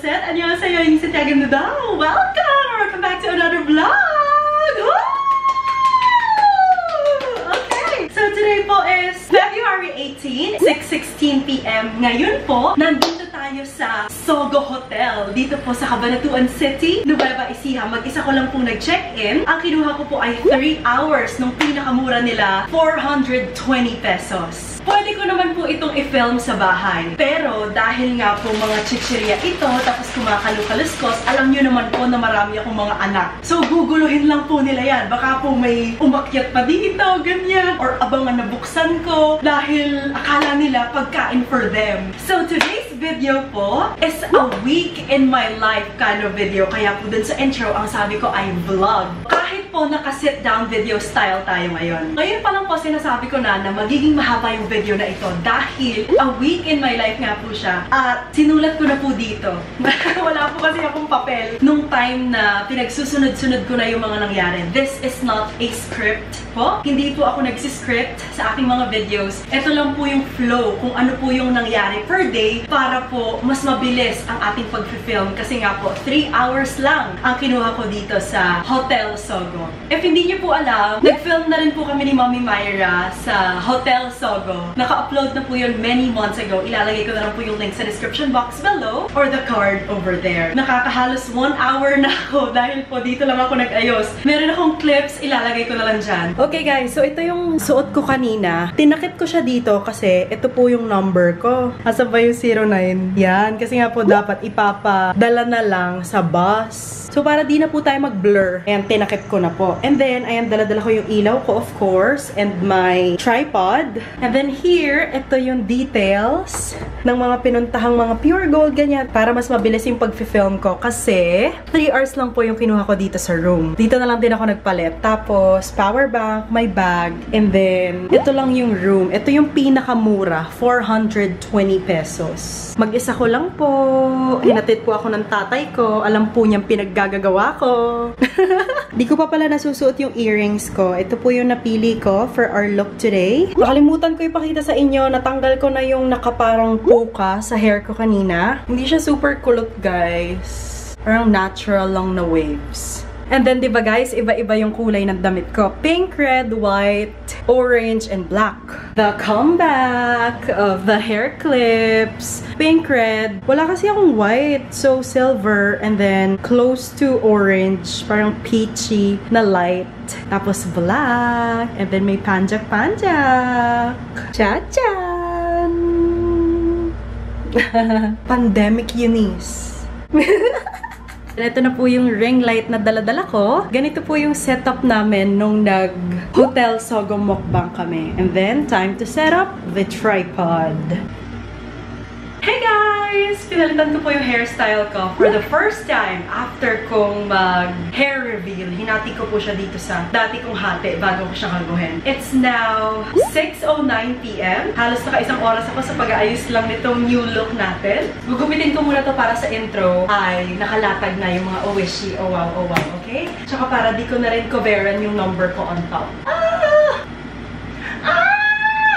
Set. 안녕하세요, 인스타그램입니다. Welcome back to another vlog. Okay, so today po is February 18, 6:16 p.m. Ngayon po, nandito tayo sa Sogo Hotel. Dito po sa Cabanatuan City, Nueva Ecija. Mag-isa ko lang po nag-check-in. Ang kinuha ko po ay 3 hours nung pinakamura nila, 420 pesos. Pwede ko naman po itong i-film sa bahay. Pero dahil nga po mga chichirya ito, tapos kumakalukaluskos, alam nyo naman po na marami akong mga anak. So guguluhin lang po nila yan. Baka po may umakyat pa dito, ganyan. Or abangan na buksan ko dahil akala nila pagkain for them. So today's video po is a week in my life kind of video. Kaya po dun sa intro, ang sabi ko ay vlog. Kahit po naka-sit down video style tayo ngayon. Ngayon pa lang po sinasabi ko na magiging mahaba yung video na ito dahil a week in my life nga po siya. At sinulat ko na po dito. Wala po kasi akong papel nung time na pinagsusunod-sunod ko na yung mga nangyari. This is not a script po. Hindi po ako nagsiscript sa aking mga videos. Ito lang po yung flow kung ano po yung nangyari per day para po mas mabilis ang ating pag-film. Kasi nga po, 3 hours lang ang kinuha ko dito sa Hotel Sogo. If hindi niyo po alam, nag-film na rin po kami ni Mommy Myra sa Hotel Sogo. Naka-upload na po yun many months ago. Ilalagay ko na lang po yung link sa description box below or the card over there. Nakakahalos 1 hour na ako dahil po dito lang ako nag-ayos. Meron akong clips, ilalagay ko na lang dyan. Okay guys, so ito yung suot ko kanina. Tinakip ko siya dito kasi ito po yung number ko. Asa ba yung 09? Yan, kasi nga po dapat ipapadala na lang sa bus. So para di na po tayo mag-blur. Ayan, tinakip ko na po. And then, ayan, dala-dala ko yung ilaw ko of course. And my tripod. And then here, ito yung details ng mga pinuntahang mga pure gold, ganyan. Para mas mabilis yung pag-film ko. Kasi 3 hours lang po yung kinuha ko dito sa room. Dito na lang din ako nagpalit. Tapos, power bank, my bag. And then, ito lang yung room. Ito yung pinakamura. 420 pesos. Mag-isa ko lang po. Hinatid po ako ng tatay ko. Alam po niyang pinaggagawa ko. Di ko pa pala nasusuot yung earrings ko. Ito po yung napili ko for our look today. Nakalimutan ko ipakita sa inyo. Natanggal ko na yung nakaparang puka sa hair ko kanina. Hindi siya super kulot, guys. Parang natural lang na waves. And then, diba guys, iba-iba yung kulay ng damit ko. Pink, red, white, orange, and black. The comeback of the hair clips. Pink, red. Wala kasi akong white. So, silver. And then, close to orange. Parang peachy na light. Tapos, black. And then, may panjak-panjak. Cha-chan! Pandemic Eunice. Ito na po yung ring light na dala-dala ko. Ganito po yung setup namin nung nag-Hotel Sogo mukbang kami. And then, time to set up the tripod. Hey guys! Pinalitan ko po yung hairstyle ko for the first time after kong mag-hair reveal. Hinati ko po siya dito sa dati kong hati bago ko siya kaguhin. It's now 6:09 p.m. Halos naka-1 oras ako sa pag-aayos lang nitong new look natin. Gugumitin ko muna to para sa intro ay nakalatag na yung mga owishi. Oh wow, okay? Tsaka para di ko na rin coveran yung number ko on top.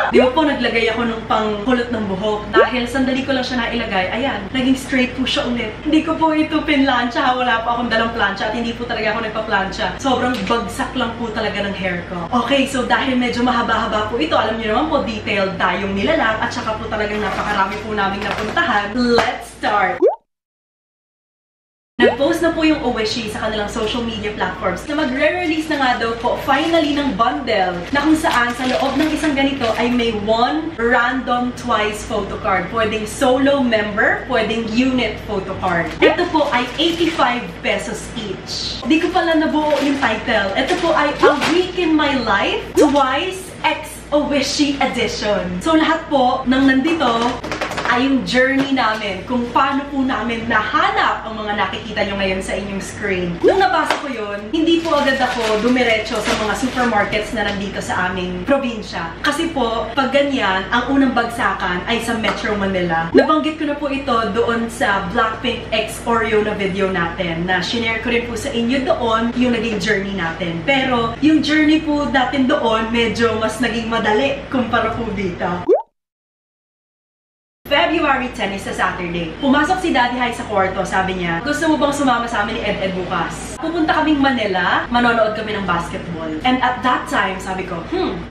Di ba po naglagay ako ng pangkulot ng buhok? Dahil sandali ko lang siya nailagay, ayan, naging straight po siya ulit. Hindi ko po ito pinlansya, wala pa akong dalang plancha at hindi po talaga ako nagpa-plancha. Sobrang bagsak lang po talaga ng hair ko. Okay, so dahil medyo mahaba-haba po ito, alam niyo naman po, detailed tayong nilalang at saka po talagang napakarami po naming napuntahan. Let's start! Nag-post na po yung Owishi sa kanilang social media platforms na magre-release na nga daw po finally ng bundle na kung saan sa loob ng isang ganito ay may 1 random twice photo card. Pwedeng solo member, pwedeng unit photo card. Ito po ay 85 pesos each. Di ko pala nabuo yung title. Ito po ay A Week in My Life Twice X Owishi Edition. So lahat po ng nandito ay yung journey namin kung paano po namin nahanap ang mga nakikita nyo ngayon sa inyong screen. Nung nabasa ko yun, hindi po agad ako dumiretso sa mga supermarkets na nandito sa aming probinsya. Kasi po, pag ganyan, ang unang bagsakan ay sa Metro Manila. Nabanggit ko na po ito doon sa Blackpink X Oreo na video natin na shinare ko rin po sa inyo doon yung naging journey natin. Pero yung journey po natin doon medyo mas naging madali kumpara po dito. February February 10 is sa Saturday. Pumasok si Daddy Hai sa kwarto, sabi niya, gusto mo bang sumama sa amin ni Ed bukas? Pupunta kaming Manila, manonood kami ng basketball. And at that time, sabi ko,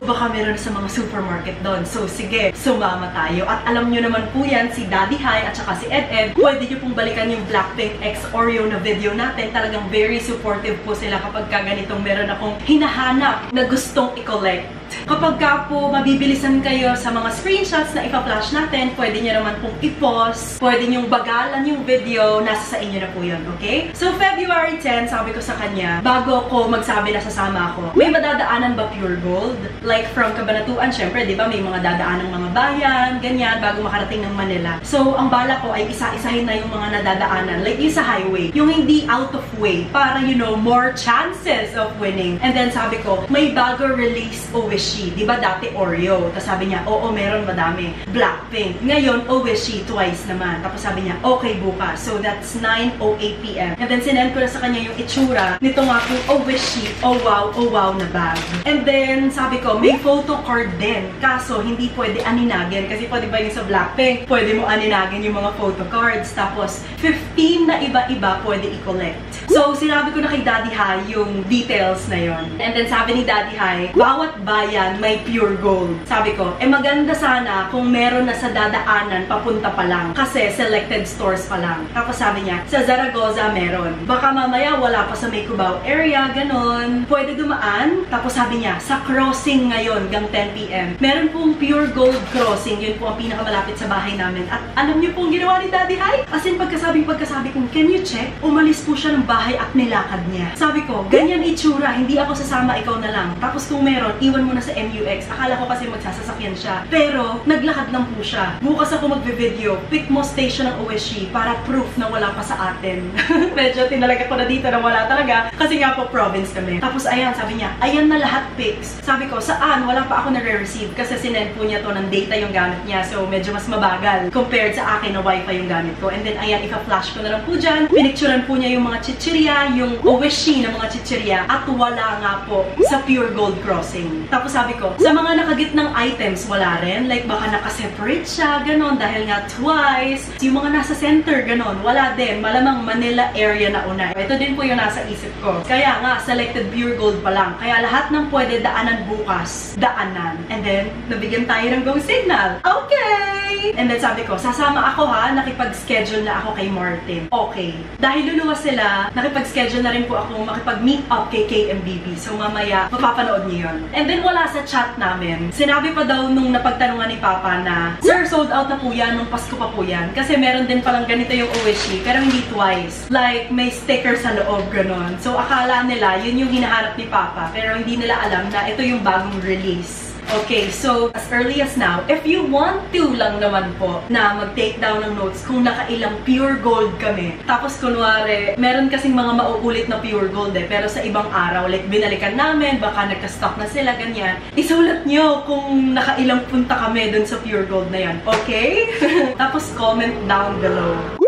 baka meron sa mga supermarket doon. So sige, sumama tayo. At alam nyo naman po yan, si Daddy Hai at saka si Ed, pwede nyo pong balikan yung Blackpink X Oreo na video natin. Talagang very supportive po sila kapag ganitong meron akong hinahanap na gustong i-collect. Kapag ka po mabibilisan kayo sa mga screenshots na ipa-flash natin, pwede nyo naman pong i-pause, pwede nyong bagalan yung video, nasa sa inyo na po yun, okay? So, February 10, sabi ko sa kanya, bago ko magsabi na sasama ako, may madadaanan ba Pure Gold? Like from Cabanatuan, syempre, di ba, may mga dadaan ng mga bayan, ganyan, bago makarating ng Manila. So, ang bala ko ay isa-isahin na yung mga nadadaanan, like yung sa highway, yung hindi out of way, para, you know, more chances of winning. And then, sabi ko, may bago release Oishi. Di ba dati Oreo? Tapos sabi niya, oo, meron madami. Blackpink. Ngayon, Oishi, twice naman. Tapos sabi niya, okay, bukas. So that's 9:08 PM. And then sinend ko na sa kanya yung itsura nito nga po, Oishi, oh wow na bag. And then sabi ko, may photo card din. Kaso, hindi pwede aninagin. Kasi pwede ba yung sa Blackpink, pwede mo aninagin yung mga photo cards. Tapos, 15 na iba-iba pwede i-collect. So, sinabi ko na kay Daddy Hai yung details na yon. And then sabi ni Daddy Hai, bawat bayan may Pure Gold. Sabi ko, maganda sana kung meron na sa dadaanan papunta pa lang. Kasi selected stores pa lang. Tapos sabi niya, sa Zaragoza meron. Baka mamaya wala pa sa May Cubao area, ganon. Pwede dumaan. Tapos sabi niya, sa crossing ngayon, hanggang 10 PM, meron pong Pure Gold crossing. Yun po ang pinakamalapit sa bahay namin. At alam niyo pong ginawa ni Daddy Hai? As in, pagkasabi kong, can you check? Umalis po siya ng bahay at nilakad niya. Sabi ko, ganyan itsura, hindi ako sasama, ikaw na lang. Tapos kung meron, iwan mo na sa MUX. Akala ko kasi magsasasakyan siya. Pero, naglakad lang po siya. Bukas ako magbe-video. Pick mo station ng Oishi para proof na wala pa sa atin. Medyo tinalaga ko na dito na wala talaga. Kasi nga po, province kami. Tapos, ayan, sabi niya, ayan na lahat pics. Sabi ko, saan? Wala pa ako na-receive. Kasi sinend po niya to ng data yung gamit niya. So, medyo mas mabagal compared sa akin na wifi yung gamit ko. And then, ayan, ika-flash ko na lang po dyan. Pinicturean po niya yung mga chichirya, yung Oishi na mga chichirya. At wala nga po sa Pure Gold Crossing. Tapos, sabi ko, sa mga nakagitnang items, wala rin. Like, baka nakaseparate siya, ganon, dahil nga twice. Yung mga nasa center, ganon, wala din. Malamang Manila area na una. Ito din po yung nasa isip ko. Kaya nga, selected Pure Gold pa lang. Kaya lahat ng pwede daanan bukas, daanan. And then, nabigyan tayo ng go signal. Okay! And then sabi ko, sasama ako ha, nakipag-schedule na ako kay Martin. Okay. Dahil luluwas sila, nakipag-schedule na rin po ako makipag-meet up kay KMBB. So, mamaya, mapapanood niyo yun. And then, wala sa chat namin. Sinabi pa daw nung napagtanungan ni Papa na, Sir, sold out na po yan, nung Pasko pa po yan. Kasi meron din palang ganito yung Oishi, pero hindi twice. Like, may sticker sa loob, ganon. So, akala nila, yun yung hinahanap ni Papa. Pero hindi nila alam na ito yung bagong release. Okay, so as early as now, if you want to lang naman po na mag-take down ng notes kung nakailang Pure Gold kami. Tapos kunwari, meron kasing mga mauulit na Pure Gold pero sa ibang araw, like binalikan namin, baka nagka-stock na sila, ganyan. Isulat nyo kung nakailang punta kami dun sa Pure Gold na yan, okay? Tapos comment down below.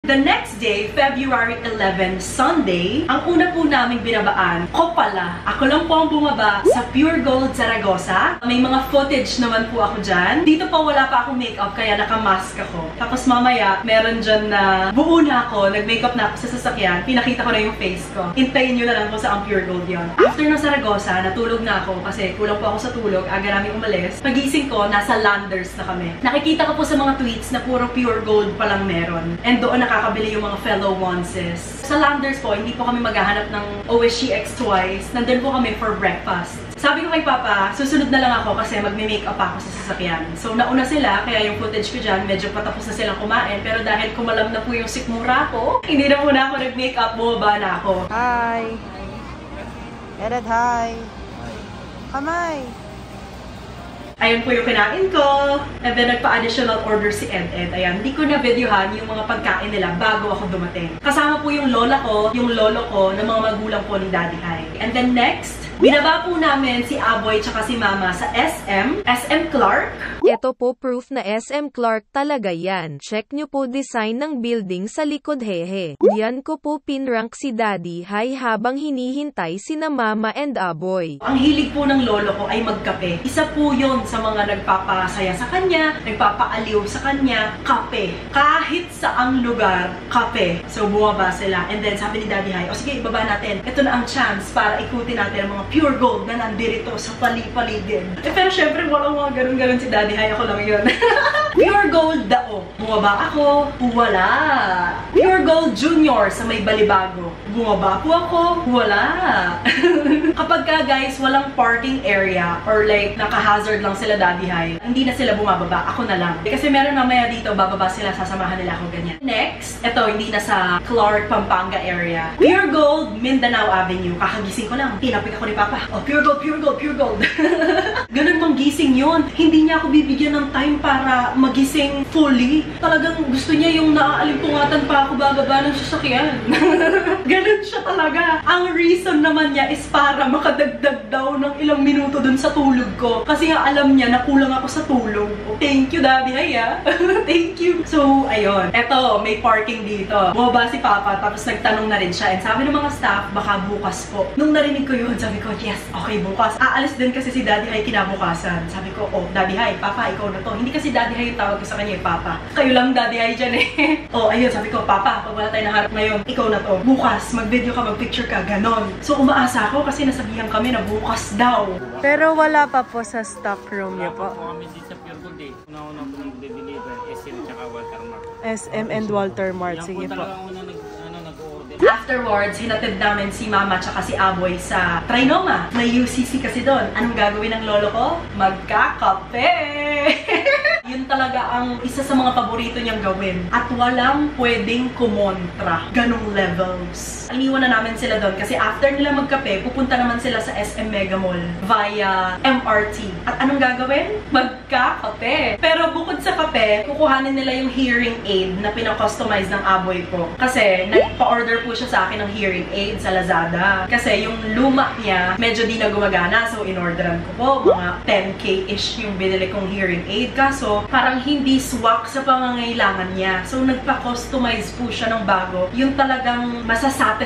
The next day, February 11, Sunday, ang una po naming binabaan, ko pala, ako lang po ang bumaba sa Pure Gold Zaragoza. May mga footage naman po ako dyan. Dito pa wala pa akong makeup, kaya naka-mask ako. Tapos mamaya, meron dyan na buo na ako, nag-makeup na ako sa sasakyan, pinakita ko na yung face ko. Hintayin nyo na lang po sa ang Pure Gold yon. After ng Zaragoza, natulog na ako kasi kulang po ako sa tulog, aga namin umalis. Pagising ko, nasa Landers na kami. Nakikita ko po sa mga tweets na puro Pure Gold palang meron. And doon nakakabili yung mga fellow onces. Sa Landers po, hindi po kami maghahanap ng Oishi X twice. Nandun po kami for breakfast. Sabi ko kay Papa, susunod na lang ako kasi magme-makeup ako sa sasakyan. So, nauna sila, kaya yung footage ko dyan, medyo patapos na silang kumain. Pero dahil kumalam na po yung sikmura ko, hindi na muna ako nag-makeup, bumaba na ako. Hi! Edad, hi! Kamay! Ayan po yung kinain ko. And then, nagpa-additional order si Ed. Ayan, hindi ko na-videohan yung mga pagkain nila bago ako dumating. Kasama po yung lola ko, yung lolo ko, ng mga magulang po ni Daddy Hai. And then next, Binaba po namin si Aboy tsaka si Mama sa SM Clark. Ito po proof na SM Clark talaga yan. Check nyo po design ng building sa likod hehe. Yan ko po pinrank si Daddy Hay habang hinihintay sina Mama and Aboy. Ang hilig po ng lolo ko ay magkape. Isa po yon sa mga nagpapasaya sa kanya, nagpapaaliw sa kanya, kape. Kahit saang lugar, kape. So bumaba sila. And then sabi ni Daddy Hay, o sige, ibaba natin. Ito na ang chance para ikutin natin ang mga pure gold na nandito sa paligid. Pero syempre, walang mga ganun-ganun si Daddy Hay. Ako lang yun. Pure gold dao. Bumaba ako. Wala. Pure gold junior sa may Balibago. Bumaba po ako. Wala. Kapag ka guys, walang parking area or like naka-hazard lang sila Daddy Hay, hindi na sila bumababa. Ako na lang. Kasi meron mamaya dito, bababa sila, sasamahan nila ako ganyan. Next, ito, hindi na sa Clark, Pampanga area. Pure gold, Mindanao Avenue. Kakagising ko lang. Tinapik ako ni Papa. Oh, pure gold, pure gold, pure gold. Ganun pang gising yun. Hindi niya ako bibigyan ng time para magising fully. Talagang gusto niya yung naaalimtungatan pa ako bababa ng sasakyan. Ganun siya talaga. Ang reason naman niya is para makadagdag daw ng ilang minuto dun sa tulog ko. Kasi nga alam niya na kulang ako sa tulog. Oh, thank you, Daddy Hay, ah. Thank you. So, ayun. Eto, may parking dito. Bumaba si Papa, tapos nagtanong na rin siya. And sabi ng mga staff, baka bukas po. Nung narinig ko yun, sabi ko, yes, okay, bukas. Aalis din kasi si Daddy Hay kinabukasan. Sabi ko, oh, Daddy Hay, Papa, ikaw na to. Hindi kasi Daddy Hay yung tawag ko sa kanya, Papa. Kayo lang Daddy Hay dyan eh. Oh, ayun, sabi ko, Papa, pag wala tayo ng harap ngayon, ikaw na to. Bukas, mag-video ka, mag-picture ka, ganon. So, umaasa ako kasi nasabihan kami na bukas daw. Pero wala pa po sa stock room niyo po. Wala pa po kami dito sa Pure Gold eh. Una-una po nag-deliver, SM tsaka Walter Mart. SM and Walter Mart. Sige po. Talaga una nag-order. Afterwards, hinatid namin si Mama tsaka si Aboy sa Trinoma. May UCC kasi doon. Anong gagawin ng lolo ko? Magkakape! Yun talaga ang isa sa mga paborito niyang gawin. At walang pwedeng kumontra. Ganong levels. Iniwan na namin sila doon kasi after nila magkape, pupunta naman sila sa SM Mega Mall via MRT. At anong gagawin? Magkakape! Pero bukod sa kape, kukuhanin nila yung hearing aid na pinakustomize ng Aboy ko. Kasi nagpa-order po siya sa akin ng hearing aid sa Lazada. Kasi yung luma niya, medyo di na gumagana. So, in-orderan ko po. Mga 10K-ish yung binili kong hearing aid. Kaso, parang hindi swak sa pangangailangan niya. So, nagpa-customize po siya ng bago. Yung talagang masasatisfy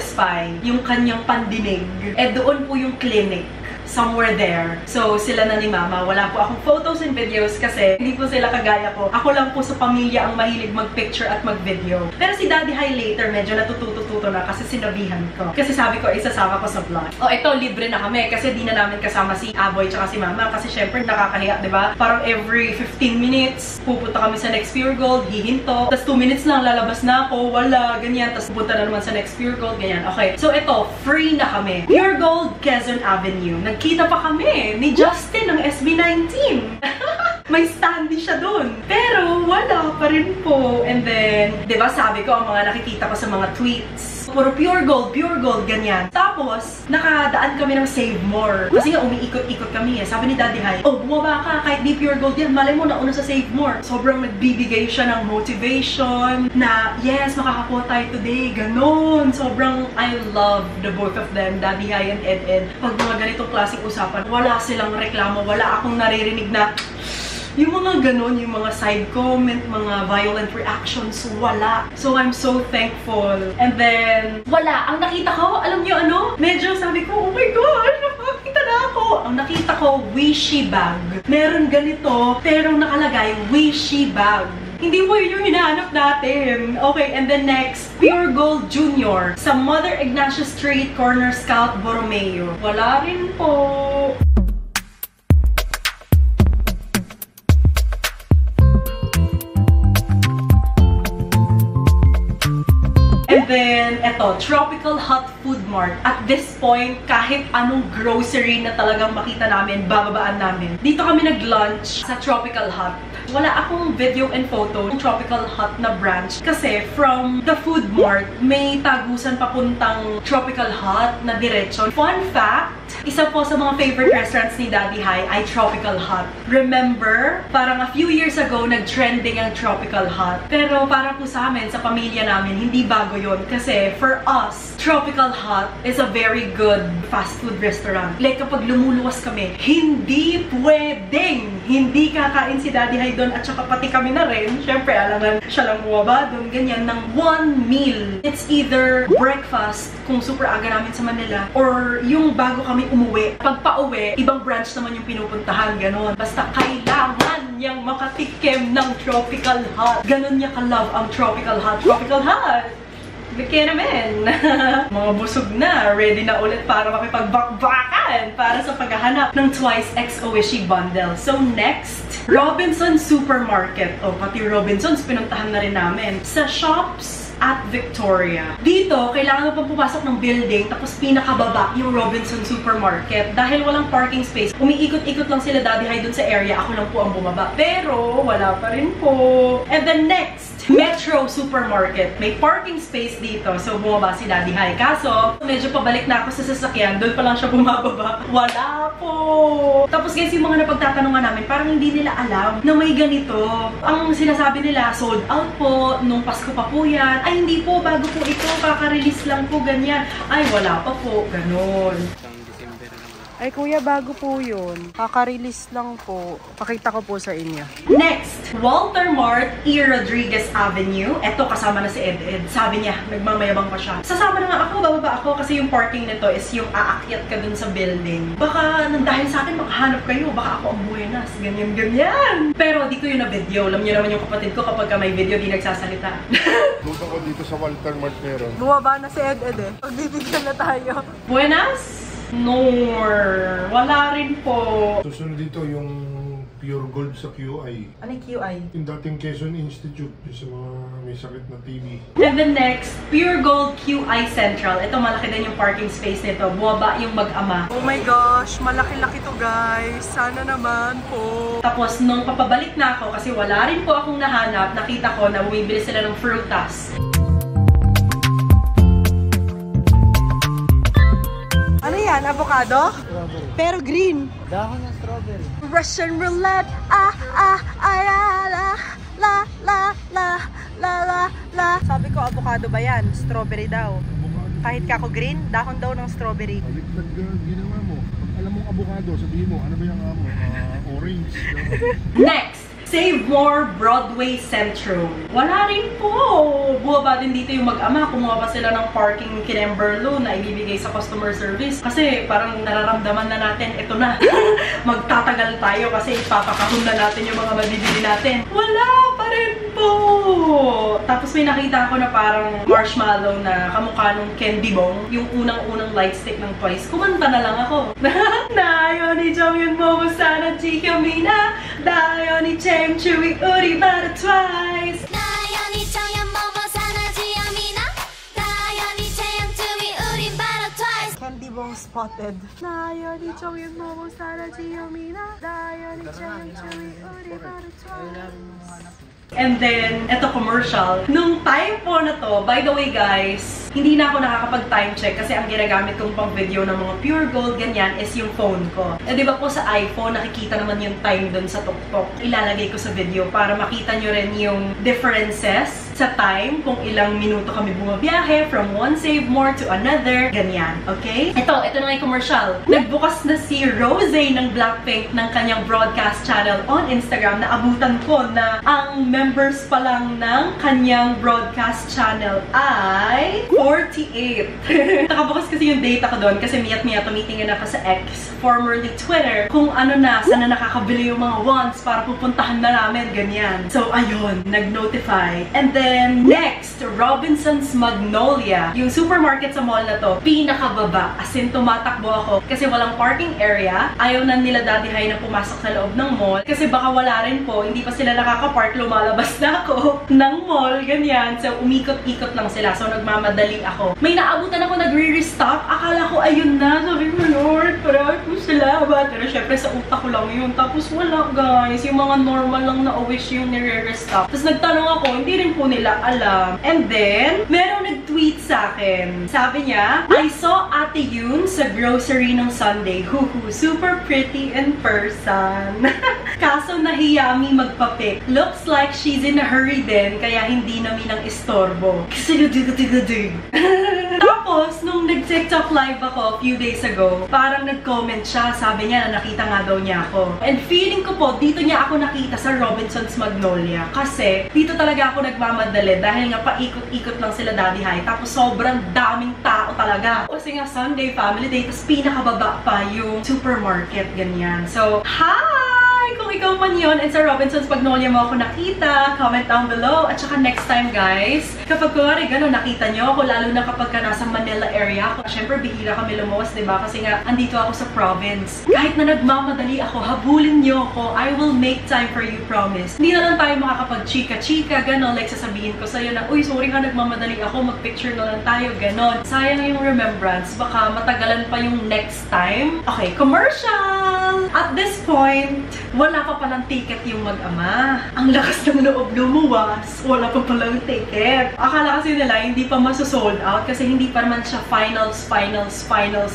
yung kanyang pandinig. Eh, doon po yung clinic. Somewhere there. So, sila na ni Mama. Wala po akong photos and videos kasi hindi po sila kagaya ko. Ako lang po sa pamilya ang mahilig mag-picture at mag-video. Pero si Daddy Hay later, medyo natututo na kasi sinabihan ko. Kasi sabi ko, isasama ko sa vlog. O, ito, libre na kami kasi di na namin kasama si Aboy tsaka si Mama kasi syempre nakakahiya, diba? Parang every 15 minutes, pupunta kami sa next Pure Gold, hihinto. Tapos 2 minutes lang, lalabas na ako, wala, ganyan. Tapos pupunta na naman sa next Pure Gold, ganyan. Okay, so ito, free na kami. Pure Gold, Quezon Avenue. Nagkita pa kami ni Justin ng SB19. May standee siya doon. Pero wala pa rin po. And then, di ba sabi ko, ang mga nakikita ko sa mga tweets, puro pure gold, ganyan. Tapos, nakadaan kami ng Save More. Kasi nga, umiikot-ikot kami eh. Sabi ni Daddy Hay, oh, bumaba ka, kahit di pure gold yan, malay mo na una sa Save More. Sobrang nagbibigay siya ng motivation na, yes, makakakuha tayo today, ganon. Sobrang, I love the both of them, Daddy Hay and Ed. Pag mga ganitong klaseng usapan, wala silang reklamo, wala akong naririnig na, yung mga ganon, yung mga side comment, mga violent reactions, wala. So, I'm so thankful. And then, wala. Ang nakita ko, alam niyo ano? Medyo sabi ko, oh my gosh, nakakita na ako. Ang nakita ko, Wishy bag. Meron ganito, pero nakalagay, Wishy bag. Hindi po yun yung hinahanap natin. Okay, and then next, Pure Gold Junior sa Mother Ignacia Street, Corner Scout, Borromeo. Wala rin po. And then, eto, Tropical Hot Food Mart. At this point, kahit anong grocery na talagang makita namin, bababaan namin. Dito kami nag-lunch sa Tropical Hot. Wala akong video and photo ng Tropical Hot na branch. Kasi from the Food Mart, may tagusan papuntang Tropical Hot na diretso. Fun fact, Isa po sa mga favorite restaurants ni Daddy Hai ay Tropical Hut. Remember, parang a few years ago, nag-trending ang Tropical Hut. Pero para po sa amin, sa pamilya namin, hindi bago yon. Kasi for us, Tropical Hut is a very good fast food restaurant. Like kapag lumuluwas kami, hindi pwedeng hindi kakain si Daddy Hai doon at saka pati kami na rin. Syempre, alam siya lang bumaba doon, ganyan, ng one meal. It's either breakfast, kung super aga namin sa Manila, or yung bago kami umuwi. Pag pauwi, ibang branch naman yung pinupuntahan, ganon. Basta kailangan niyang makatikim ng Tropical Hut. Ganon niya ka-love ang Tropical Hut. Tropical Hut! Bigyan namin! Mga busog na, ready na ulit para makipagbakbakan para sa paghahanap ng Twice X Oishi bundle. So next, Robinson Supermarket. O, pati Robinsons pinuntahan na rin namin. Sa shops at Victoria. Dito, kailangan mo pang pumasok ng building tapos pinakababa yung Robinson Supermarket. Dahil walang parking space, umiikot-ikot lang sila Daddy Hai dun sa area. Ako lang po ang bumaba. Pero, wala pa rin po. And then next, Metro Supermarket. May parking space dito. So, bumaba si Daddy Hai. Kaso, medyo pabalik na ako sa sasakyan. Doon pa lang siya bumababa. Wala po. Tapos guys, yung mga napagtatanungan namin, parang hindi nila alam na may ganito. Ang sinasabi nila, sold out po. Nung Pasko pa po yan. Ay, hindi po. Bago po ito. Kaka-release lang po. Ganyan. Ay, wala pa po. Ganon. Ay, kuya, bago po yun. Kaka-release lang po. Pakita ko po sa inyo. Next, Walter Mart, E. Rodriguez Avenue. Eto, kasama na si Ed. Sabi niya, nagmamayabang pa siya. Sasama na nga ako, bababa ako kasi yung parking nito is yung aakyat ka dun sa building. Baka, dahil sa akin, makahanap kayo. Baka ako ang buenas. Ganyan. Pero di ko yun na video. Alam niyo naman yung kapatid ko kapag may video, di nagsasalita. Doon ako dito sa Walter Mart meron. Bumaba na si Ed eh. Pagbibigyan na tayo. Buenas? Nor. Wala rin po. Susunod dito yung Pure Gold sa QI. Ano yung QI? Yung dating Quezon Institute, yung sa mga may sakit na TB. And then next, Pure Gold QI Central. Ito, malaki din yung parking space nito. Buwaba yung mag-ama. Oh my gosh, malaki-laki to guys. Sana naman po. Tapos, nung papabalik na ako, kasi wala rin po akong nahanap, nakita ko na bumibili sila ng frutas. Ano yan? Avocado? Strawberry. Pero green. Dahon ng strawberry. Russian roulette. La. Sabi ko, avocado ba yan? Strawberry daw. Kahit kako green, dahon daw ng strawberry. Pag ginawa mo, alam mong avocado, sabihin mo, ano ba yung amo? Orange. Next! Save More Broadway Centro. Wala rin po. Buwaba din dito yung mag-ama. Kumuha pa sila ng parking kinemberlo na ibibigay sa customer service. Kasi parang nararamdaman na natin, ito na. Magtatagal tayo kasi ipapakahon na natin yung mga mabibili natin. Wala pa rin po. Tapos may nakita ako na parang marshmallow na kamukha nung candy bong. Yung unang-unang light stick ng Twice. Kumanta na lang ako. Dayo ni Jonghyun mo sana Jihyomina. Dayo ni Jem Chewy Uri para Twice. Dayo ni Jonghyun mo sana Jihyomina. Dayo ni Jem Chewy Uri para Twice. Candy bong spotted. Dayo ni Jonghyun mo sana Jihyomina. Dayo ni Jem Chewy Uri para Twice. And then, eto commercial. Nung time po na to, by the way guys, hindi na ako nakakapag-time check kasi ang ginagamit kong pang video ng mga Pure Gold, ganyan, is yung phone ko. Eh, di ba po sa iPhone, nakikita naman yung time dun sa tuktok. Ilalagay ko sa video para makita nyo rin yung differences sa time, kung ilang minuto kami bumabiyahe from one Save More to another, ganyan, okay? Ito na nga yung commercial. Nagbukas na si Rose ng Blackpink ng kanyang broadcast channel on Instagram. Naabutan ko na ang members pa lang ng kanyang broadcast channel ay 48. Nakabukas kasi yung data ko doon kasi miyat-miyat tumitingin ako sa X, formerly Twitter, kung ano na, sana nakakabili yung mga wants para pupuntahan na namin, ganyan. So, ayun, nag-notify. And then, next, Robinson's Magnolia. Yung supermarket sa mall na to, pinakababa. As in, tumatakbo ako kasi walang parking area. Ayaw na nila Daddy Hai na pumasok sa loob ng mall kasi baka wala rin po, hindi pa sila nakaka-park, lumalabas na ako ng mall, ganyan. So, umikot-ikot lang sila. So, nagmamadali ako. May naabutan ako nagre-restock. Akala ko, ayun na. Sabi ko, Lord, parang ko sila ba? Pero syempre, sa utak ko lang yun. Tapos wala, guys. Yung mga normal lang na wish yung nire-restock. Tapos nagtanong ako, hindi rin po nila alam. And then, merong nag-tweet nag-tweet sa akin. Sabi niya, I saw Ate Yun sa grocery ng Sunday. Huhu, super pretty in person. Kaso nahiya mi magpapic. Looks like she's in a hurry din, kaya hindi namin ang istorbo. Tapos, nung nag-TikTok live ako a few days ago, parang nag-comment siya. Sabi niya na nakita nga daw niya ako. And feeling ko po, dito niya ako nakita sa Robinson's Magnolia. Kasi, dito talaga ako nagmamadali dahil nga paikot-ikot lang sila Daddy High. Tapos, sobrang daming tao talaga. Kasi nga Sunday, family day. Tapos, pinakababa pa yung supermarket, ganyan. So, hi! Kung ikaw man yun and sa Robinson's Magnolia mo ako nakita, comment down below. At saka next time guys, kapag kunwari gano'n nakita nyo ako, lalo na kapag ka nasa Manila area ako, syempre bihira kami lumuwas, diba? Kasi nga, andito ako sa province. Kahit na nagmamadali ako, habulin nyo ako, I will make time for you, promise. Hindi na lang tayo makakapag-chika-chika, gano'n. Like sasabihin ko sa'yo na, uy, sorry ka, nagmamadali ako, mag-picture na lang tayo, gano'n. Sayang yung remembrance, baka matagalan pa yung next time. Okay, commercial! At this point, wala pa palang ticket yung mag-ama. Ang lakas ng loob lumuwas. Wala pa palang ticket. Akala kasi nila hindi pa maso-sold out kasi hindi pa naman siya finals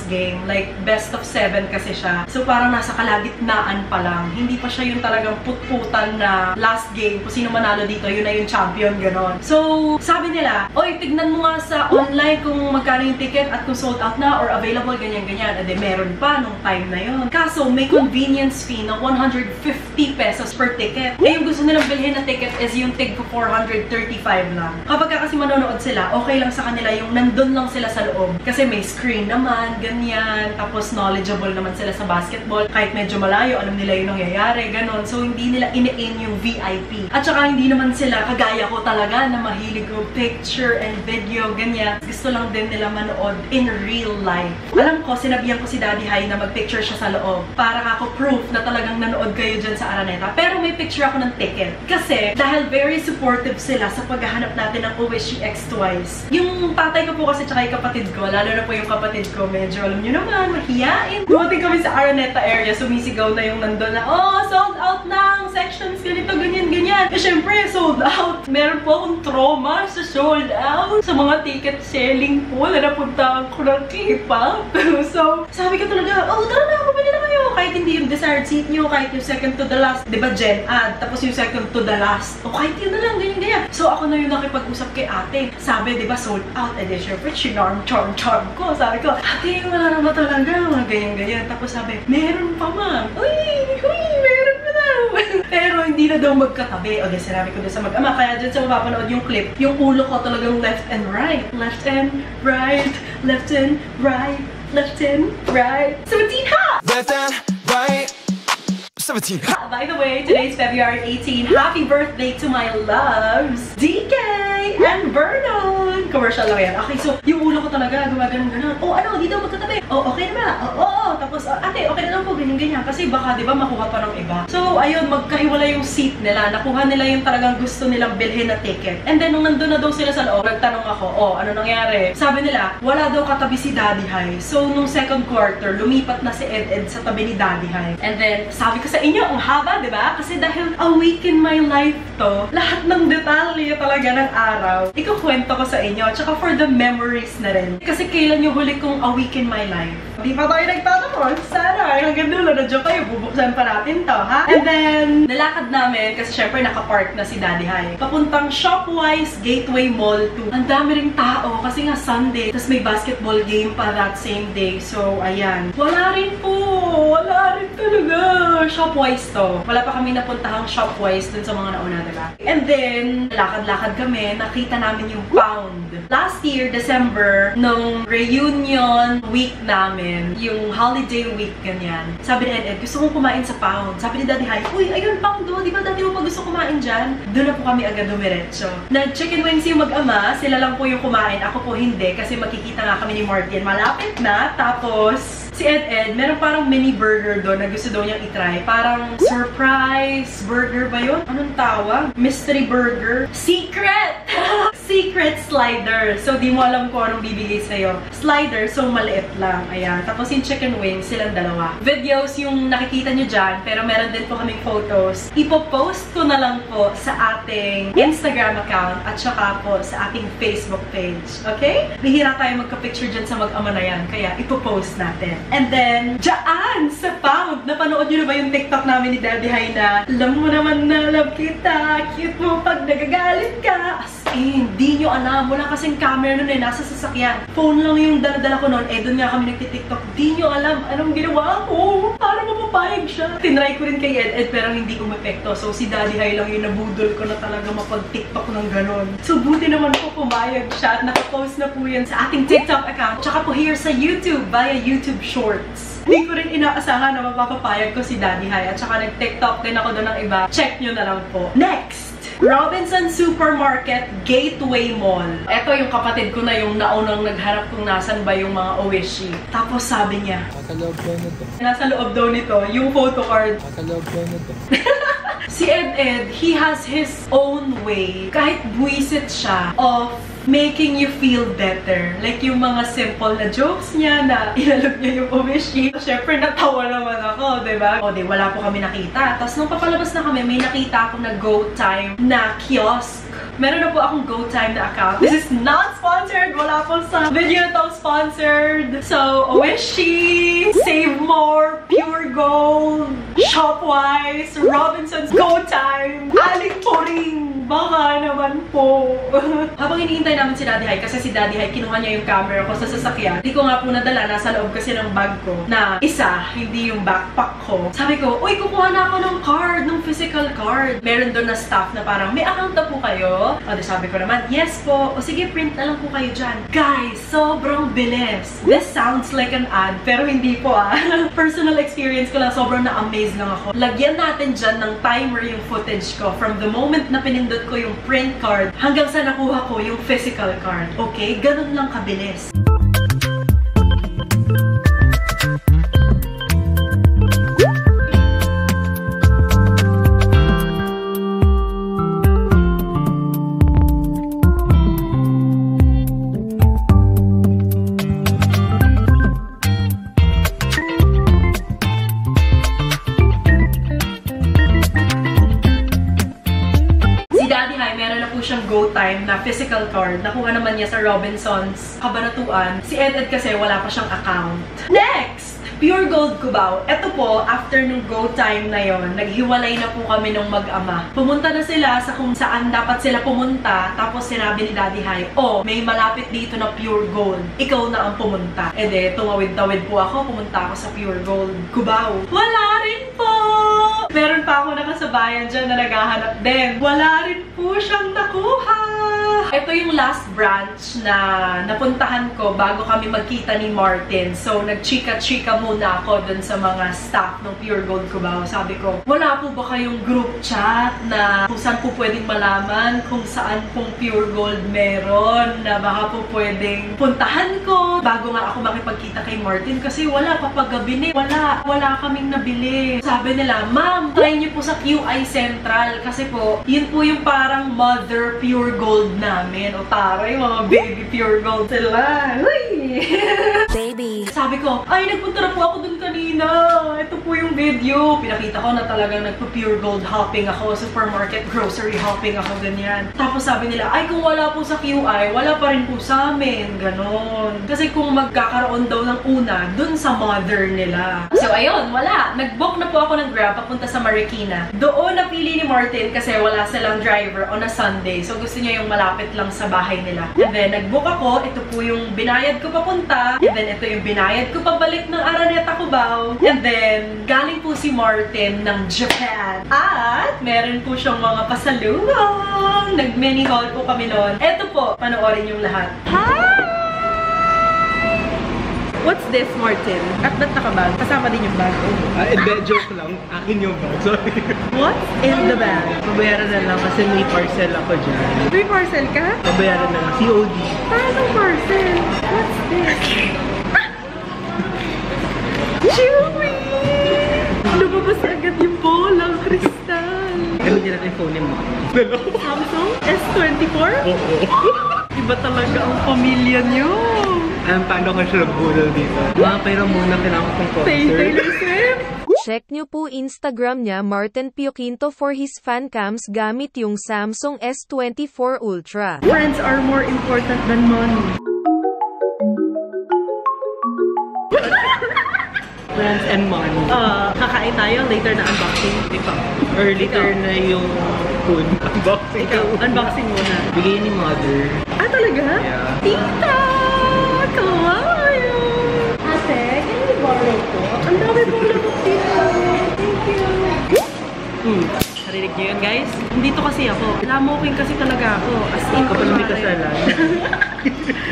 game. Like, best of 7 kasi siya. So, parang nasa kalagitnaan pa lang. Hindi pa siya yung talagang putputan na last game. Kung sino manalo dito, yun na yung champion, ganon. So, sabi nila, oy, tignan mo nga sa online kung magkano yung ticket at kung sold out na or available, ganyan-ganyan. Ade, meron pa nung time na yun. Kaso, may convenience fee na 150 pesos per ticket. Eh, yung gusto nilang bilhin na ticket is yung tig ko 435 lang. Kapag kasi manonood sila, okay lang sa kanila yung nandun lang sila sa loob. Kasi may screen naman, ganyan. Tapos knowledgeable naman sila sa basketball. Kahit medyo malayo, alam nila yung nangyayari, ganon. So, hindi nila ine-aim yung VIP. At saka, hindi naman sila kagaya ko talaga na mahilig ko picture and video, ganyan. Gusto lang din nila manood in real life. Alam ko, sinabihan ko si Daddy High na mag-picture siya sa loob. Para ako proof na talagang nanood kayo dyan sa Araneta. Pero may picture ako ng ticket. Kasi, dahil very supportive sila sa paghahanap natin ng OSG X Twice. Yung tatay ko po kasi tsaka yung kapatid ko, lalo na po yung kapatid ko, medyo alam nyo naman, mahiyain. Dumating kami sa Araneta area, sumisigaw na yung nandun na, oh, sold out na ang sections, ganito, ganyan, ganyan. Eh, syempre, sold out. Meron po akong trauma sa sold out. Sa mga ticket selling po na napuntahan ko ng K-pop. So, sabi ko talaga, oh, tara na, bumili na kayo. Kahit hindi yung desired seat nyo, kahit yung second to the last, di ba, Gen Ad, tapos yung second to the last. O, kahit yun na lang, ganyan, ganyan. So, ako na yung nakipag-usap kay ate. Sabi, di ba, sold out. Eh, di, syempre, charm ko. Sabi ko, ate, wala na ba talaga? Mga ganyan, ganyan. Tapos sabi, meron pa, ma'am. Uy, meron pa na. Pero, hindi na daw magkatabi. O, di, sinabi ko doon sa mag-ama. Kaya dyan sa mapapanood yung clip, yung ulo ko talagang left and right. Left and right. Left and right. Left and right. 17 ha! Left and right. 17. By the way, today's February 18. Happy birthday to my loves, DK and Vernon! Commercial lang yan. Okay, so yung ulo ko talaga, gumagano'n-ganon. Oh, ano, di daw magkatabi. Oh, okay na ba? Oo. Tapos, ate, okay na lang po, ganyan-ganyan. Kasi baka, di ba, makuha pa ng iba. So, ayun, magkahiwala yung seat nila. Nakuha nila yung talagang gusto nilang bilhin na ticket. And then, nung nandun na daw sila sa loob, nagtanong ako, oh, ano nangyari? Sabi nila, wala daw katabi si Daddy High. So, nung second quarter, lumipat na si Ed sa tabi ni Daddy High. And then, sabi ko sa inyo, ang haba, di ba? Kasi dahil a week in my life to, lahat ng detalye talaga ng araw, ikukwento ko sa inyo. Tsaka for the memories na rin. Kasi kailan yung huli kong a week in my life? Di pa tayo nagtatapos? Sana, hanggang dulo, na-joke kayo, bubuksan pa natin to, ha? And then, nalakad namin, kasi syempre nakapark na si Daddy High. Papuntang Shopwise Gateway Mall 2. Ang dami ring tao, kasi nga Sunday, tapos may basketball game pa that same day. So, ayan. Wala rin po! Wala rin talaga! Shopwise to. Wala pa kami napuntahang Shopwise dun sa mga nauna, diba? And then, lakad-lakad kami, nakita namin yung Pound. Last year, December, nung reunion week namin, yung holiday week, ganyan. Sabi ni Ed, gusto kong kumain sa Pound. Sabi ni Daddy High, uy, ayun, Pound do. Di ba dati mo pa gusto kumain dyan? Doon na po kami agad dumiretso. Nag-chicken wings yung mag-ama, sila lang po yung kumain. Ako po hindi, kasi makikita nga kami ni Martin. Malapit na, tapos Si Ed, meron parang mini burger doon na gusto daw niyang itry. Parang surprise burger ba yun? Anong tawag? Mystery burger? Secret! Secret slider. So, di mo alam kung anong bibigay sa'yo. Slider, so maliit lang. Ayan. Tapos yung chicken wings, silang dalawa. Videos yung nakikita nyo dyan, pero meron din po kaming photos. Ipopost ko na lang po sa ating Instagram account at saka po sa ating Facebook page. Okay? Bihira tayo magka-picture dyan sa mag-ama na yan, kaya ipopost natin. And then, dyan sa Pound, napanood nyo na ba yung TikTok namin ni Daddy Hai na alam mo naman na love kita, cute mo pag nagagalit ka. As in, di nyo alam. Wala kasing camera nun nasa sasakyan. Phone lang yung dala-dala ko nun. Doon nga kami nagtitiktok. Di nyo alam anong ginawa ko. Para mapapayag siya. Tinry ko rin kay Ed pero hindi umepekto. So, si Daddy Hai lang yung nabudol ko na talaga mapag-tiktok ng ganon. So, buti naman po pumayag siya at nakapost na po yan sa ating TikTok account. Tsaka po here sa YouTube via YouTube Shorts. Hindi ko rin inaasahan na mapapapayag ko si Daddy Hai. At saka nag-TikTok din ako doon ng iba. Check nyo na lang po. Next! Robinson Supermarket Gateway Mall. Ito yung kapatid ko na yung naunang nagharap kung nasan ba yung mga Oishi. Tapos sabi niya, Nasa loob daw nito. nasa loob daw nito yung photo card. Nasa loob daw nito. Si Ed, he has his own way. Kahit buwisit siya of making you feel better. Like yung mga simple na jokes niya na inalog niya yung Oishi. Siyempre, natawa naman ako, diba? O, di, wala po kami nakita. Tapos nung papalabas na kami, may nakita ako na Go Time na kiosk. Meron na po akong Go Time na account. This is not sponsored. Wala po sa video to sponsored. So, Oishi, Save More, Pure Gold, Shopwise, Robinson's Go Time, Aling Poring. Baka naman po. Habang hinihintay namin si Daddy Hai, kasi si Daddy Hai, kinuha niya yung camera ko sa sasakyan. Di ko nga po nadala, nasa loob kasi ng bag ko na isa, hindi yung backpack ko. Sabi ko, uy, kukuha na ako ng card, ng physical card. Meron doon na staff na parang, may account na po kayo? O, di sabi ko naman, yes po. O sige, print na lang po kayo dyan. Guys, sobrang bilis. This sounds like an ad, pero hindi po Personal experience ko lang, sobrang na-amaze lang ako. Lagyan natin dyan ng timer yung footage ko from the moment na pinindot ko yung print card hanggang sa nakuha ko yung physical card. Okay? Ganun lang kabilis. Siyang Go Time na physical card. Nakuha naman niya sa Robinson's Kabanatuan. Si Ed kasi wala pa siyang account. Next! Pure Gold Cubao. Ito po, after nung Go Time na yon, naghiwalay na po kami nung mag-ama. Pumunta na sila sa kung saan dapat sila pumunta. Tapos sinabi ni Daddy Hai, oh, may malapit dito na Pure Gold. Ikaw na ang pumunta. E de, tumawid-tawid po ako. Pumunta ako sa Pure Gold Cubao. Wala rin po! Meron pa ako nakasabayan dyan na naghahanap din. Wala rin po siyang nakuha. Ito yung last branch na napuntahan ko bago kami magkita ni Martin. So, nagchika-chika muna ako dun sa mga staff ng Pure Gold Cubao. Sabi ko, wala po ba kayong group chat na kung saan po pwedeng malaman kung saan pong Pure Gold meron na baka po pwedeng puntahan ko bago nga ako makipagkita kay Martin kasi wala, papagabi wala kaming nabili. Sabi nila, ma'am, try niyo po sa QI Central kasi po, yun po yung parang mother Pure Gold namin. O taray, mga baby Pure Gold sila. Uy! Baby. Sabi ko, ay, nagpunta na po ako dun kanina. Ito po yung video. Pinakita ko na talagang nagpo-Pure Gold hopping ako, supermarket grocery hopping ako, ganyan. Tapos sabi nila, ay, kung wala po sa QI, wala pa rin po sa amin. Ganon. Kasi kung magkakaroon daw ng una, dun sa mother nila. So, ayun, wala. Nag-book na po ako ng Grab papunta sa Marikina. Doon napili ni Martin kasi wala silang driver on a Sunday. So, gusto niya yung malapit lang sa bahay nila. And then, nag-book ako. Ito po yung binayad ko papunta. And then, ito yung binayad ko pabalik ng Araneta Cubao. And then, galing po si Martin ng Japan. At, meron po siyang mga pasalubong. Nag-mini haul po kami noon. Ito po, panoorin yung lahat. What's this, Martin? At ba't nakabag? Kasama din yung bag. Joke lang. Akin yung bag. Sorry. What's in the bag? Pabayaran na lang kasi may parcel ako dyan. May parcel ka? Pabayaran na lang. COD. Paano parcel? What's this? Chewy! Lumabas agad yung bolang kristal. Gano'n din natin phone mo. Samsung S24? Oo. Iba talaga ang pamilya niyo. Paano ka siya nag-budol dito? Pero muna kailangan kong Taylor Swift? Check nyo po Instagram niya Martin Pioquinto for his fan cams gamit yung Samsung S24 Ultra. Friends are more important than money. Friends and money. Kakain tayo, later na unboxing. Ikaw. Or later na yung food. Unboxing. Ikaw, unboxing muna. Bigay ni mother. Ah, talaga? Yeah. Tita! Kawayo! Ate, can you borrow ko? Ang dami pong lamok dito. Thank you. Narinig niyo yun, guys? Dito kasi ako. Lamokin kasi talaga ako. As in, Kapag hindi kasalan.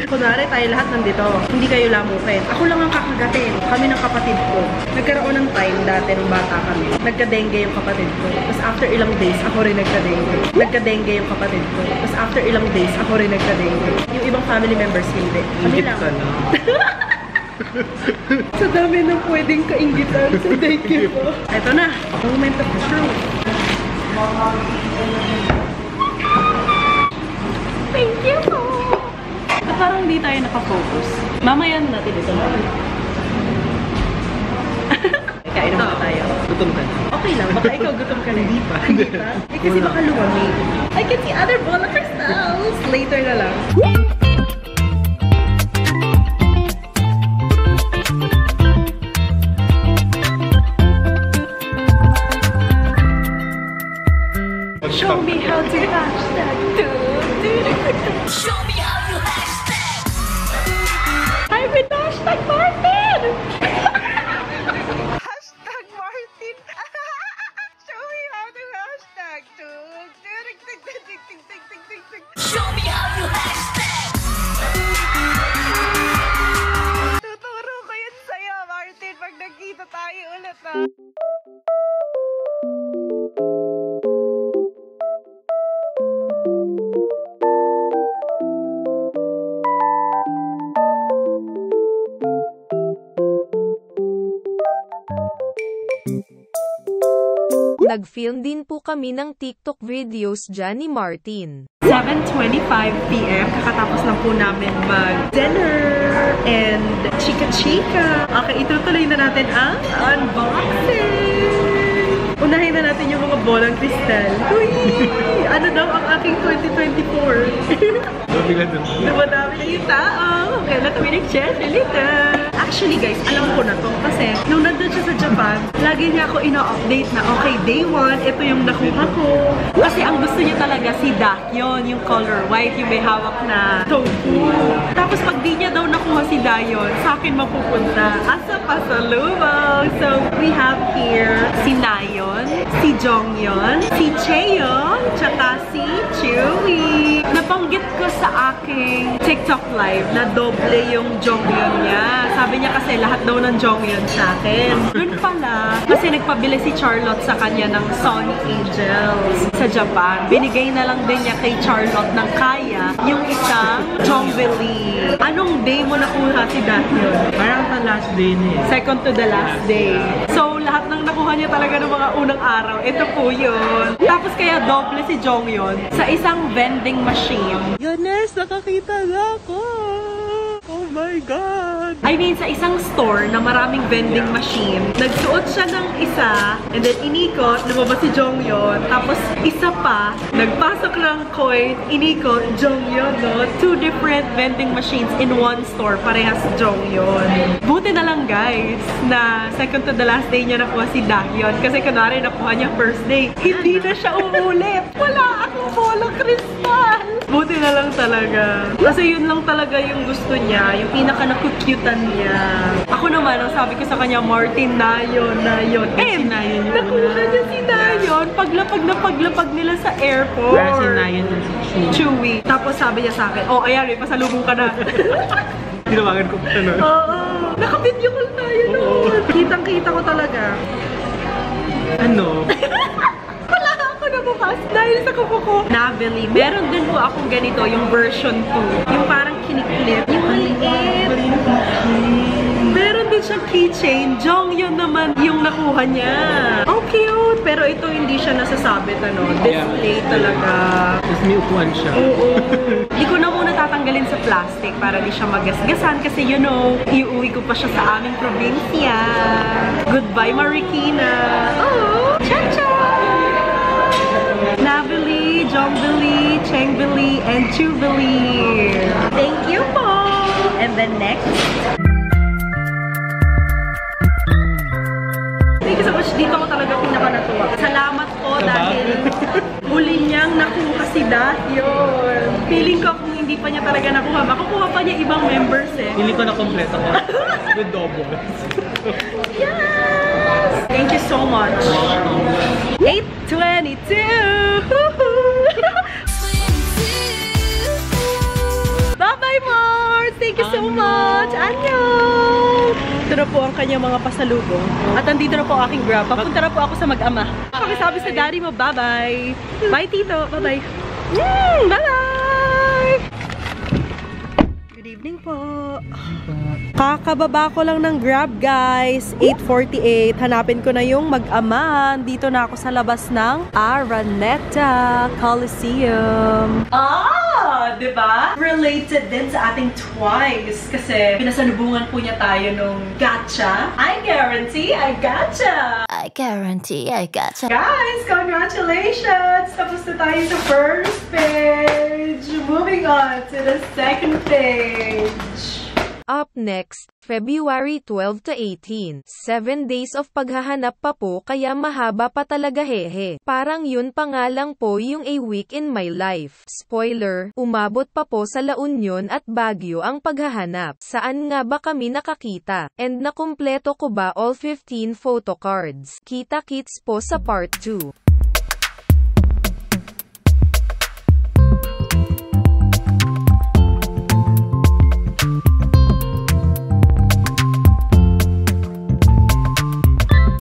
Kunwari, tayo lahat nandito. Hindi kayo lamukin. Ako lang ang kakagatin. Kami ng kapatid ko. Nagkaroon ng time dati nung bata kami. Nagka-dengue yung kapatid ko. Tapos after ilang days, ako rin nagka-dengue. Nagka-dengue yung kapatid ko. Tapos after ilang days, ako rin nagka-dengue. Yung ibang family members, hindi. Kami lang. Sa dami ng pwedeng kaingitan sa dengue ko. Ito na. Moment of truth. Thank you po! Parang hindi tayo nakafocus. Mamaya natin ito natin. Kain na tayo. Gutom ka na. Okay lang, baka ikaw gutom ka na. Hindi pa. Hindi pa? Eh kasi baka lumamig. I can see other bola crystals. Later na lang. Show me how to hashtag. Show me how you hashtag. I'm with hashtag Martin! Hashtag Martin. Show me how to hashtag. Show me how you hashtag. Tuturo ko yun sa'yo, Martin, pag nagkita tayo ulit, ha? Nag-film din po kami ng TikTok videos dyan ni Martin. 7:25 PM, kakatapos lang po namin mag-dinner and chika-chika. Okay, itutuloy na natin ang unboxing! Unahin na natin yung mga bolang kristal. Uy! Ano daw ang aking 2024? Dumadami na yung tao. Kaya na kami nag-share ulit. Actually guys, alam ko na to kasi nung nandun siya sa Japan, lagi niya ako ina-update na okay, day 1, ito yung nakuha ko. Kasi ang gusto niya talaga si Dayon, yung color white, yung may hawak na tofu. Tapos pag di niya daw nakuha si Dayon, sa akin mapupunta asa pasalubong. So we have here si Nayon, si Jonghyun, si Chaeyoung, tsaka si Chewy. Nabanggit ko sa aking TikTok live na doble yung Jonghyun niya. Sabi niya kasi lahat daw ng Jonghyun sa akin. Doon pala, kasi nagpabili si Charlotte sa kanya ng Sony Angels sa Japan. Binigay na lang din niya kay Charlotte ng kaya yung isang Jongbili. Anong day mo nakuha si Dayon? Parang sa last day na eh. Second to the last day. So, lahat ng nakuha niya talaga ng mga unang araw. Ito po yun. Tapos kaya doble si Jonghyun sa isang vending machine. Yanes, nakakita na ako! Oh my God! I mean, sa isang store na maraming vending machine, nagsuot siya ng isa, and then inikot, lumabas si Jonghyun. Tapos isa pa, nagpasok ng coin, inikot, Jonghyun, no? 2 different vending machines in one store, parehas Jonghyun. Buti na lang guys, na second to the last day niya nakuha si Dayon. Kasi kunwari nakuha niya first day, hindi na siya uulit. Wala akong bolang kristal! Buti na lang talaga. Kasi yun lang talaga yung gusto niya, yung pinaka-nakukyutan niya. Ako naman, ang sabi ko sa kanya, Martin, Nayon. And, nakuha niya si Nayon. Paglapag nila sa airport. Para si Nayon and si Chewy. Tapos sabi niya sa akin, oh, ayan, may pasalubong ka na. Tinawagan ko pa na. Oo. Naka-video call tayo noon. Kitang-kita ko talaga. Ano? Wala ako na bukas dahil sa kuko ko. Nabili. Meron din po akong ganito, yung version 2. Yung parang kiniklip. Yung maliit. Meron din din siyang keychain. Jonghyun naman yung nakuha niya. Oh, cute! Pero ito hindi siya nasasabit, ano. Display talaga. Tapos may upuan siya. Oo. Hindi ko na muna tatanggalin sa plastic para di siya magasgasan kasi you know, iuwi ko pa siya sa aming probinsya. Goodbye, Marikina! Oh! Cha-cha! Nabili, Jongbili, Chengbili, and Chubili. Thank you po! And then next. Thank you so much. Dito ako talaga pinaka-natuwa. Salamat po dahil huli niyang nakuha si Dahyun. Feeling ko kung hindi pa niya talaga nakuha, makukuha pa niya ibang members eh. Hindi ko na kompleto ko. With doubles. Yes! Thank you so much. 8:22! Bye-bye, Mars! Thank you so much! Annyeong! Ito na po ang kanyang mga pasalubong. At andito na po ang aking Grab. Papunta na po ako sa mag-ama. Sabi sa daddy mo, bye-bye! Bye, Tito! Bye-bye! Bye-bye! Good evening po! Kakababa ko lang ng Grab, guys. 8:48. Hanapin ko na yung mag-ama. Dito na ako sa labas ng Araneta Coliseum. Diba? Related din sa ating Twice. Kasi pinasalubungan po niya tayo nung gacha. I guarantee I gotcha! I guarantee I gotcha. Guys, congratulations! Tapos na tayo sa first page. Moving on to the second page. Up next, February 12 to 18. 7 days of paghahanap pa po kaya mahaba pa talaga hehe. Parang yun pa nga lang po yung A Week in My Life. Spoiler, umabot pa po sa La Union at Baguio ang paghahanap. Saan nga ba kami nakakita? And nakumpleto ko ba all 15 photo cards? Kita-kits po sa part 2.